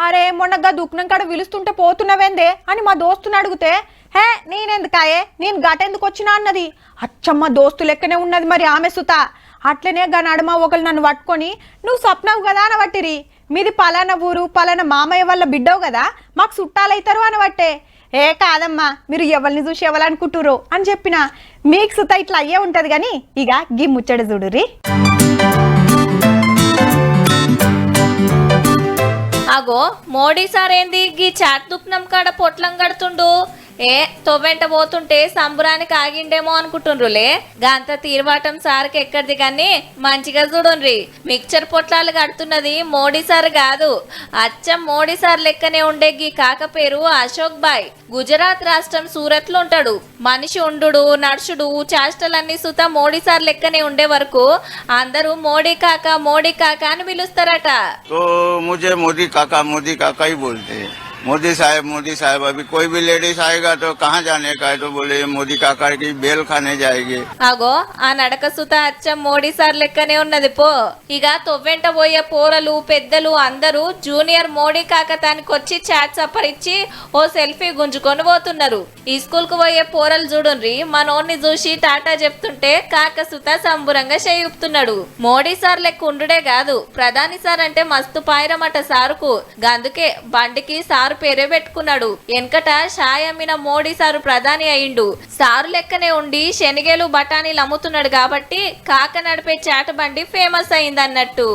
అరే మొన్నగా దుఃఖనం కాడ పిలుస్తుంటే పోతున్నవేందే అని మా దోస్తుని అడిగితే హే నేనెందుకాయే నేను గటెందుకు వచ్చినా అన్నది. అచ్చమ్మ దోస్తు లెక్కనే ఉన్నది మరి ఆమె సుత. అట్లనే గా నడుమ ఒకళ్ళు నన్ను పట్టుకొని నువ్వు స్వప్నవు కదా అనబట్టిరి. మీది పలానా ఊరు పలానా మామయ్య వల్ల బిడ్డవు కదా మాకు చుట్టాలైతారు అనబట్టే. ఏ కాదమ్మా మీరు ఎవరిని చూసి ఎవరనుకుంటురో అని చెప్పిన. మీకు సుత ఇట్లా అయ్యే ఉంటది కానీ ఇక గీ ముచ్చట చూడురి. అగో మోడీ సార్ ఏంది గీ చాట్ దుఃఖనం కాడ పొట్లం కడుతుండు. తొవ్వెంట పోతుంటే సంబురానికి ఆగిండేమో అనుకుంటుండ్రులే. గంత తీర్వాటం సార్కి ఎక్కడిది కానీ మంచిగా చూడుండ్రి. మిక్చర్ పొట్లాలు కడుతున్నది మోడీ సార్ కాదు, అచ్చం మోడీ సార్ లెక్కనే ఉండే గీ కాక పేరు అశోక్ బాయ్. గుజరాత్ రాష్ట్రం సూరత్ లో ఉంటాడు. మనిషి ఉండు నడుచుడు చేష్టలన్నీ సుత మోడీ సార్ లెక్కనే ఉండే వరకు అందరూ మోడీ కాక అని పిలుస్తారట. మోదీ కాకా ही बोलते हैं। मोदी साहब अभी कोई भी लेडीज आएगा तो कहाँ जाने का है तो बोले मोदी काका की बेल खाने जाएगी। అగో ఆ నడక సుత అచ్చం మోడీ సార్ లెక్కనే ఉన్నది పో. ఇక తొవ్వెంట పోయే పోరలు పెద్దలు అందరూ జూనియర్ మోడీ కాకతానికి వచ్చి చాట్ సపరిచ్చి ఓ సెల్ఫీ గుంజుకొని పోతున్నారు. ఈ స్కూల్ కు పోయే పోరలు చూడుండ్రి మనోన్ని చూసి టాటా చెప్తుంటే కాక సుత సంబురంగా చేయుపుతున్నాడు. మోడీ సార్ లెక్క ఉండుడే కాదు ప్రధాని సార్ అంటే మస్తు పాయిరమట సారుకు. గందుకే బండికి సారు పేరే పెట్టుకున్నాడు. వెనకట షాయ్ అమ్మిన మోడీ సారు ప్రధాని అయిండు. సారు లెక్కనే ఉండి శనిగేలు బఠానీలు అమ్ముతున్నాడు కాబట్టి కాక నడిపే చాట బండి ఫేమస్ అయింది అన్నట్టు.